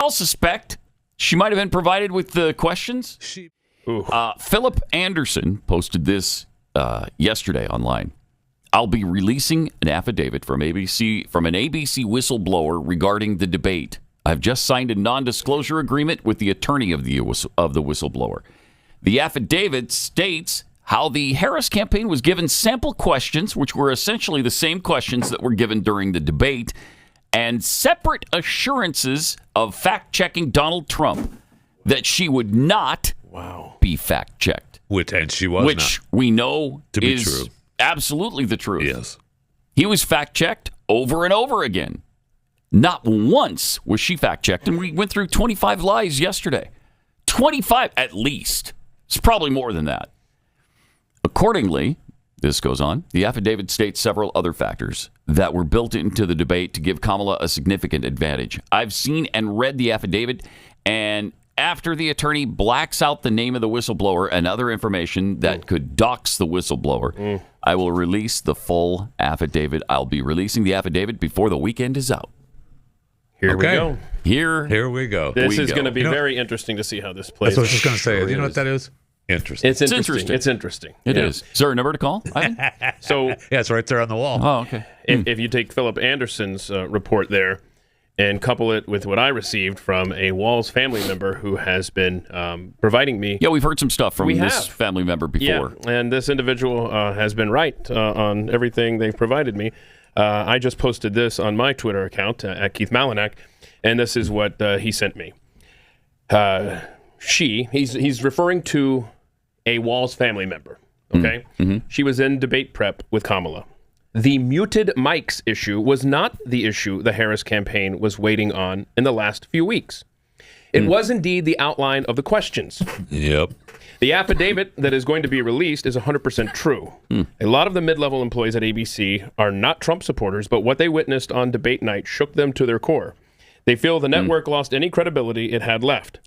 I'll suspect she might have been provided with the questions. Philip Anderson posted this yesterday online. I'll be releasing an affidavit from an ABC whistleblower regarding the debate. I've just signed a non-disclosure agreement with the attorney of the whistleblower. The affidavit states how the Harris campaign was given sample questions, which were essentially the same questions that were given during the debate, and separate assurances of fact-checking Donald Trump that she would not be fact-checked. And she was which not. We know to be is true. Absolutely the truth. Yes. He was fact-checked over and over again. Not once was she fact-checked, and we went through 25 lies yesterday. 25 at least. It's probably more than that. Accordingly, this goes on, the affidavit states several other factors that were built into the debate to give Kamala a significant advantage. I've seen and read the affidavit, and after the attorney blacks out the name of the whistleblower and other information that could dox the whistleblower, I will release the full affidavit. I'll be releasing the affidavit before the weekend is out. Here we go. Here we go. This is going to be very interesting to see how this plays. That's what I was just going to say. You know what that is? Interesting. It's interesting. It's interesting. It is. Is there a number to call? So yeah, it's right there on the wall. Oh, okay. If you take Philip Anderson's report there and couple it with what I received from a Walls family member who has been providing me. Yeah, we've heard some stuff from this family member before. Yeah, and this individual has been right on everything they've provided me. I just posted this on my Twitter account at Keith Malinak, and this is what he sent me. He's referring to a Walls family member, okay? Mm-hmm. She was in debate prep with Kamala. The muted mics issue was not the issue the Harris campaign was waiting on in the last few weeks. It was indeed the outline of the questions. Yep. The affidavit that is going to be released is 100% true. A lot of the mid-level employees at ABC are not Trump supporters, but what they witnessed on debate night shook them to their core. They feel the network lost any credibility it had left.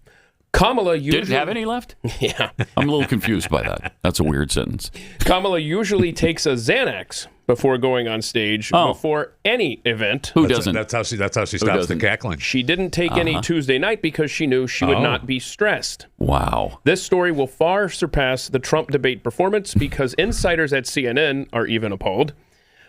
Kamala usually... Did it have any left? Yeah. I'm a little confused by that. That's a weird sentence. Kamala usually takes a Xanax before going on stage before any event. Who doesn't? That's how she stops the cackling. She didn't take any Tuesday night because she knew she would not be stressed. Wow. This story will far surpass the Trump debate performance because insiders at CNN are even appalled.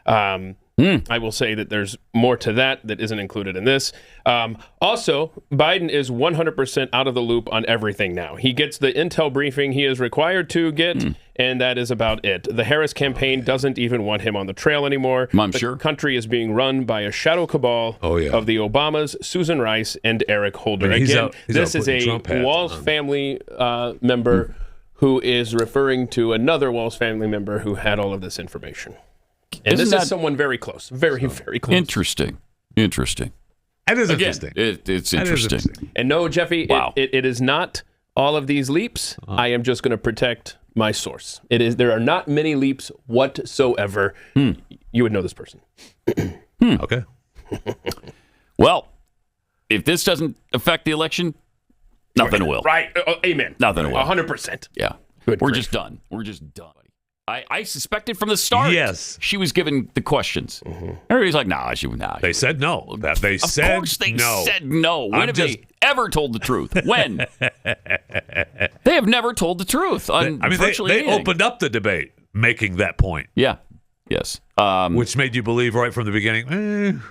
I will say that there's more to that isn't included in this. Also, Biden is 100% out of the loop on everything now. He gets the intel briefing he is required to get, and that is about it. The Harris campaign doesn't even want him on the trail anymore. The country is being run by a shadow cabal of the Obamas, Susan Rice, and Eric Holder. Again, this is a Walls family member who is referring to another Walls family member who had all of this information. And this is someone very close. Very, very close. Interesting. It is interesting. It's interesting. And no, Jeffy, it is not all of these leaps. I am just going to protect my source. There are not many leaps whatsoever. You would know this person. Okay. Well, if this doesn't affect the election, nothing will. Right. Amen. Nothing will. 100%. Yeah. Good We're grief. just done. I suspected from the start. Yes. She was given the questions. Everybody's like, nah, she would not. They said no. Of course they said no. When have they ever told the truth? When? They have never told the truth. They opened up the debate making that point. Yeah. Yes. Which made you believe right from the beginning,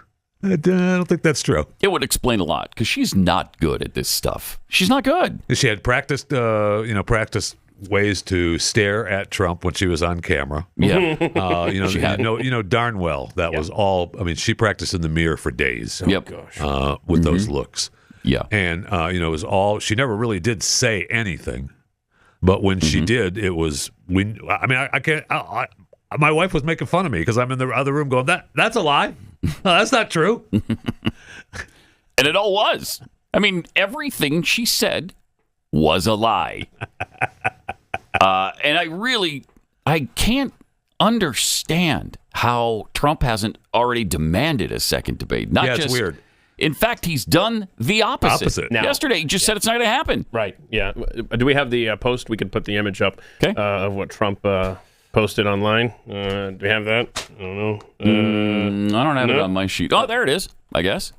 I don't think that's true. It would explain a lot because she's not good at this stuff. She's not good. She had practiced ways to stare at Trump when she was on camera. Yeah. You know darn well that was all. I mean, she practiced in the mirror for days. Gosh. With those looks. Yeah. And it was all. She never really did say anything, but when she did, it was. I can't. My wife was making fun of me because I'm in the other room going, that's a lie. That's not true. And it all was. I mean, everything she said was a lie. And I can't understand how Trump hasn't already demanded a second debate. It's weird. In fact, he's done the opposite. Now, yesterday, he just said it's not going to happen. Right, yeah. Do we have the post? We could put the image up of what Trump posted online. Do we have that? I don't know. I don't have it on my sheet. Oh, there it is. I guess.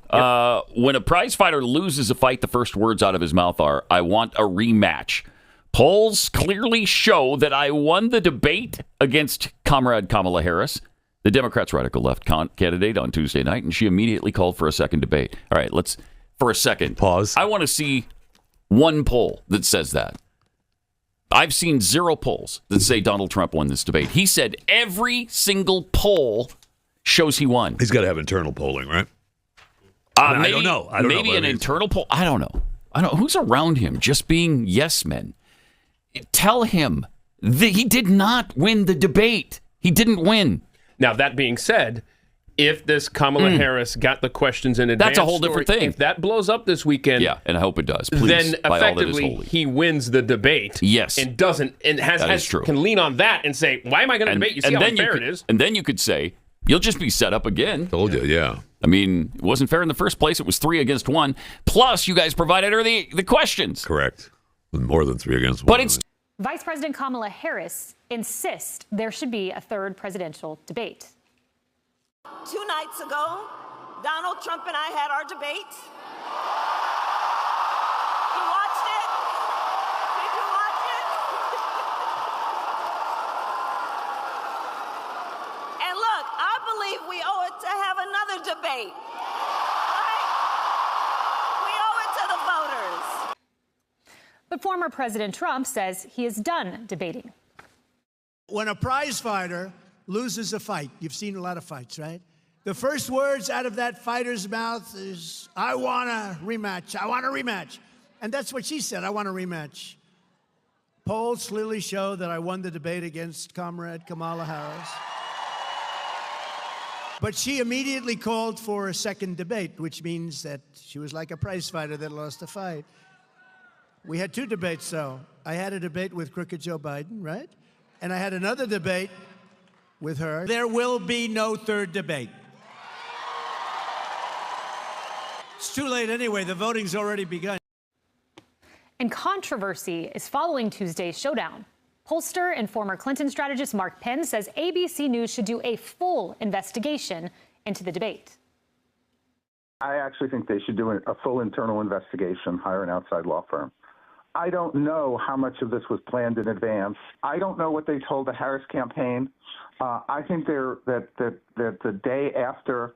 When a prize fighter loses a fight, the first words out of his mouth are, "I want a rematch." Polls clearly show that I won the debate against Comrade Kamala Harris, the Democrats' radical left candidate, on Tuesday night, and she immediately called for a second debate. All right, let's, for a second, pause. I want to see one poll that says that. I've seen 0 polls that say Donald Trump won this debate. He said every single shows he won. He's got to have internal polling, right? Maybe, I don't know. Maybe an internal poll. I don't know. Who's around him just being yes men. Tell him that he did not win the debate. He didn't win. Now, that being said, if this Kamala Harris got the questions in advance, that's a whole different thing. If that blows up this weekend, yeah, and I hope it does. Please, then by all that is effectively holy. he wins the debate. Yes, and has true. Can lean on that and say, "Why am I going to debate? You see how unfair it is." And then you could say, "You'll just be set up again." Told you, yeah. I mean, it wasn't fair in the first place. It was 3 against 1. Plus, you guys provided her the questions. Correct. More than 3 against 1. But it's Vice President Kamala Harris insists there should be a third presidential debate. 2 nights ago, Donald Trump and I had our debate. You watched it? Did you watch it? And look, I believe we owe it to have another debate. Right? We owe it to the voters. But former President Trump says he is done debating. When a prize fighter loses a fight, you've seen a lot of fights, right? The first words out of that fighter's mouth is, "I want a rematch. I want a rematch." And that's what she said, "I want a rematch." Polls clearly show that I won the debate against Comrade Kamala Harris. But she immediately called for a second debate, which means that she was like a prize fighter that lost a fight. We had 2 debates, though. I had a debate with crooked Joe Biden, right? And I had another debate with her. There will be no third debate. It's too late anyway. The voting's already begun. And controversy is following Tuesday's showdown. Pollster and former Clinton strategist Mark Penn says ABC News should do a full investigation into the debate. I actually think they should do a full internal investigation, hire an outside law firm. I don't know how much of this was planned in advance. I don't know what they told the Harris campaign. I think that the day after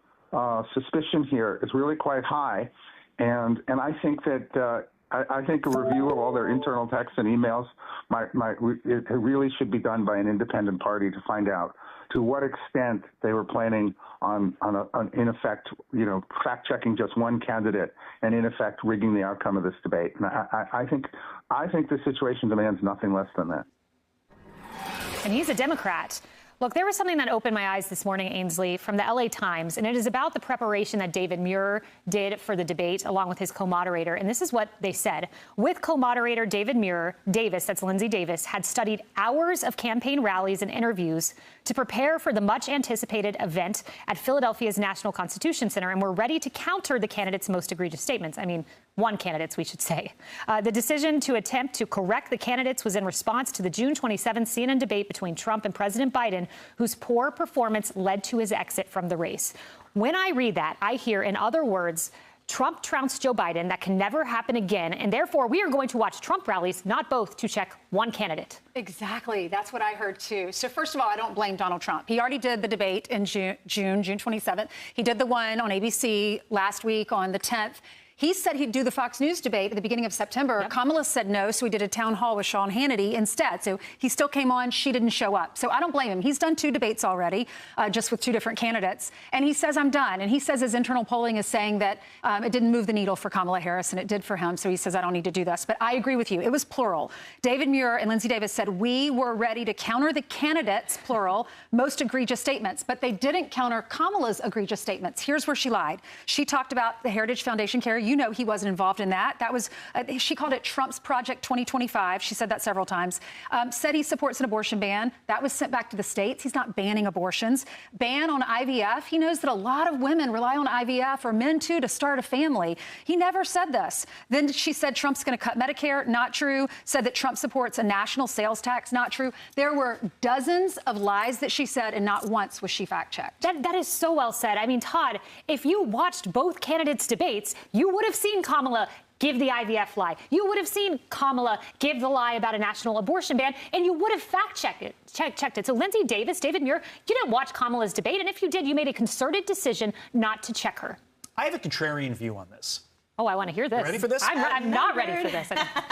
suspicion here is really quite high, and I think that I think a review of all their internal texts and emails it really should be done by an independent party to find out to what extent they were planning on in effect, fact checking just one candidate and in effect rigging the outcome of this debate. And I think the situation demands nothing less than that. And he's a Democrat. Look, there was something that opened my eyes this morning, Ainsley, from the LA Times, and it is about the preparation that David Muir did for the debate along with his co-moderator. And this is what they said. With co-moderator David Muir, Davis, that's Lindsey Davis, had studied hours of campaign rallies and interviews to prepare for the much-anticipated event at Philadelphia's National Constitution Center, and were ready to counter the candidate's most egregious statements. I mean, one candidate's, we should say. The decision to attempt to correct the candidates was in response to the June 27th CNN debate between Trump and President Biden, whose poor performance led to his exit from the race. When I read that, I hear, in other words, Trump trounced Joe Biden. That can never happen again. And therefore, we are going to watch Trump rallies, not both, to check one candidate. Exactly. That's what I heard, too. So first of all, I don't blame Donald Trump. He already did the debate in June 27th. He did the one on ABC last week on the 10th. He said he'd do the Fox News debate at the beginning of September. Yep. Kamala said no, so he did a town hall with Sean Hannity instead. So he still came on. She didn't show up. So I don't blame him. He's done 2 debates already, just with 2 different candidates. And he says, I'm done. And he says his internal polling is saying that it didn't move the needle for Kamala Harris, and it did for him. So he says, I don't need to do this. But I agree with you. It was plural. David Muir and Lindsey Davis said we were ready to counter the candidates, plural, most egregious statements. But they didn't counter Kamala's egregious statements. Here's where she lied. She talked about the Heritage Foundation Care you know he wasn't involved in that. That was, she called it Trump's Project 2025. She said that several times. Said he supports an abortion ban. That was sent back to the states. He's not banning abortions. Ban on IVF. He knows that a lot of women rely on IVF, or men too, to start a family. He never said this. Then she said Trump's going to cut Medicare. Not true. Said that Trump supports a national sales tax. Not true. There were dozens of lies that she said, and not once was she fact-checked. That is so well said. I mean, Todd, if you watched both candidates' debates, you would have seen Kamala give the IVF lie. You would have seen Kamala give the lie about a national abortion ban, and you would have fact-checked it. So Lindsey Davis, David Muir, you didn't watch Kamala's debate, and if you did, you made a concerted decision not to check her. I have a contrarian view on this. Oh, I want to hear this. Ready for this? I'm not ready for this.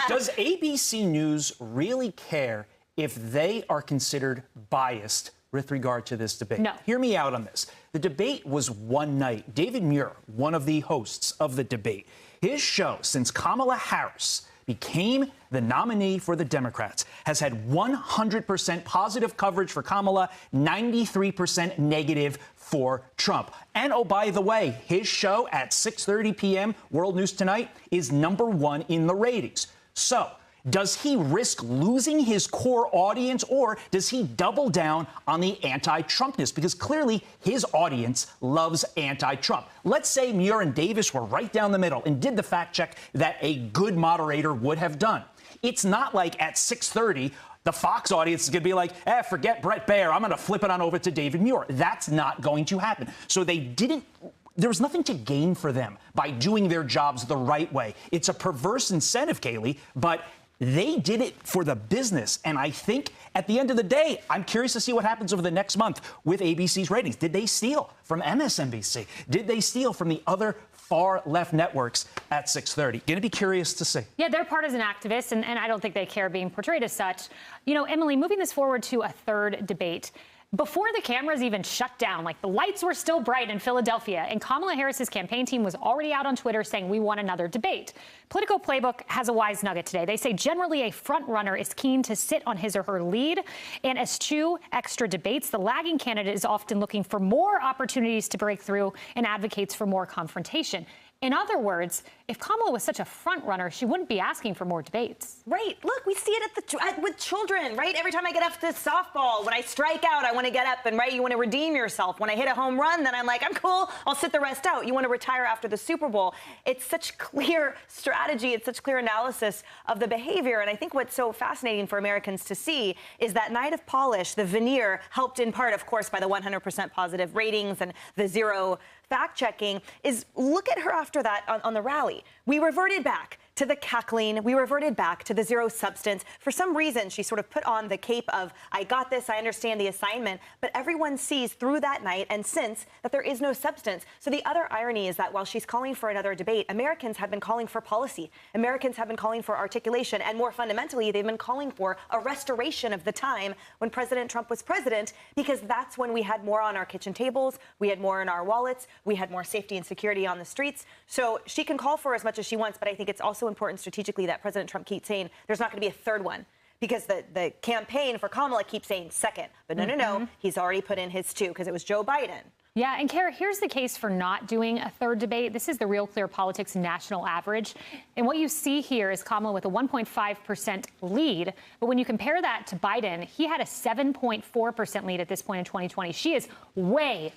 Does ABC News really care if they are considered biased with regard to this debate? No. Hear me out on this. The debate was one night. David Muir, one of the hosts of the debate, his show, since Kamala Harris became the nominee for the Democrats, has had 100% positive coverage for Kamala, 93% negative for Trump. And oh, by the way, his show at 6:30 p.m. World News Tonight is #1 in the ratings. So, does he risk losing his core audience, or does he double down on the anti-Trumpness? Because clearly his audience loves anti-Trump. Let's say Muir and Davis were right down the middle and did the fact check that a good moderator would have done. It's not like at 6:30, the Fox audience is going to be like, forget Brett Baer. I'm going to flip it on over to David Muir. That's not going to happen. So there was nothing to gain for them by doing their jobs the right way. It's a perverse incentive, Kaylee, but they did it for the business. And I think at the end of the day, I'm curious to see what happens over the next month with ABC's ratings. Did they steal from MSNBC? Did they steal from the other far left networks at 6:30? Going to be curious to see. Yeah, they're partisan activists, and I don't think they care being portrayed as such. You know, Emily, moving this forward to a third debate. Before the cameras even shut down, like the lights were still bright in Philadelphia, and Kamala Harris's campaign team was already out on Twitter saying we want another debate. Political Playbook has a wise nugget today. They say generally a front runner is keen to sit on his or her lead, and eschew extra debates. The lagging candidate is often looking for more opportunities to break through and advocates for more confrontation. In other words, if Kamala was such a front runner, she wouldn't be asking for more debates. Right. Look, we see it with children, right? Every time I get up to softball, when I strike out, I want to get up and, right, you want to redeem yourself. When I hit a home run, then I'm like, I'm cool. I'll sit the rest out. You want to retire after the Super Bowl. It's such clear strategy. It's such clear analysis of the behavior. And I think what's so fascinating for Americans to see is that night of polish, the veneer, helped in part, of course, by the 100% positive ratings and the zero fact-checking, is look at her after that on the rally. We reverted back to the cackling. We reverted back to the zero substance. For some reason, she sort of put on the cape of, I got this, I understand the assignment, but everyone sees through that night and since that there is no substance. So the other irony is that while she's calling for another debate, Americans have been calling for policy. Americans have been calling for articulation, and more fundamentally, they've been calling for a restoration of the time when President Trump was president, because that's when we had more on our kitchen tables, we had more in our wallets, we had more safety and security on the streets. So she can call for as much as she wants, but I think it's also important strategically that President Trump keeps saying there's not going to be a third one, because the campaign for Kamala keeps saying second. But no, he's already put in his two because it was Joe Biden. Yeah, and Kara, here's the case for not doing a third debate. This is the Real Clear Politics national average. And what you see here is Kamala with a 1.5% lead. But when you compare that to Biden, he had a 7.4% lead at this point in 2020. She is way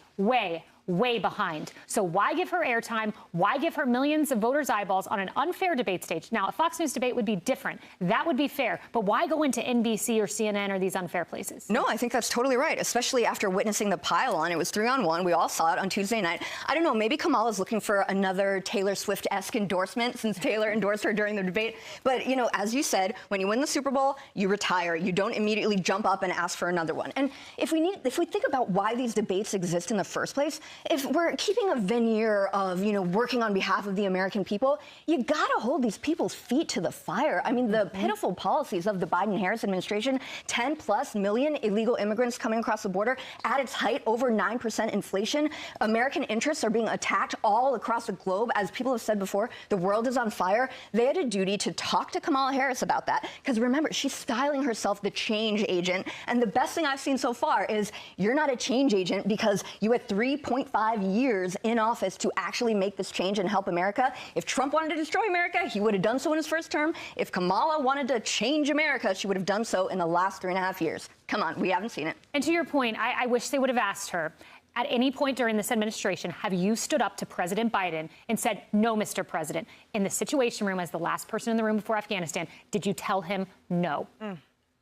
behind. So why give her airtime? Why give her millions of voters' eyeballs on an unfair debate stage? Now, a Fox News debate would be different. That would be fair. But why go into NBC or CNN or these unfair places? No, I think that's totally right, especially after witnessing the pile-on. It was 3-on-1. We all saw it on Tuesday night. I don't know, maybe Kamala's looking for another Taylor Swift-esque endorsement since Taylor endorsed her during the debate. But, you know, as you said, when you win the Super Bowl, you retire. You don't immediately jump up and ask for another one. And if we think about why these debates exist in the first place, if we're keeping a veneer of, you know, working on behalf of the American people, you gotta hold these people's feet to the fire. I mean, the pitiful policies of the Biden-Harris administration, 10+ million illegal immigrants coming across the border, at its height, over 9% inflation. American interests are being attacked all across the globe. As people have said before, the world is on fire. They had a duty to talk to Kamala Harris about that, because remember, she's styling herself the change agent. And the best thing I've seen so far is you're not a change agent because you had 3.6 2.5 years in office to actually make this change and help America. If Trump wanted to destroy America, he would have done so in his first term. If Kamala wanted to change America, she would have done so in the last 3.5 years. Come on, we haven't seen it. And to your point, I wish they would have asked her, at any point during this administration, have you stood up to President Biden and said, no, Mr. President, in the Situation Room as the last person in the room before Afghanistan, did you tell him no?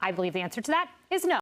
I believe the answer to that is no.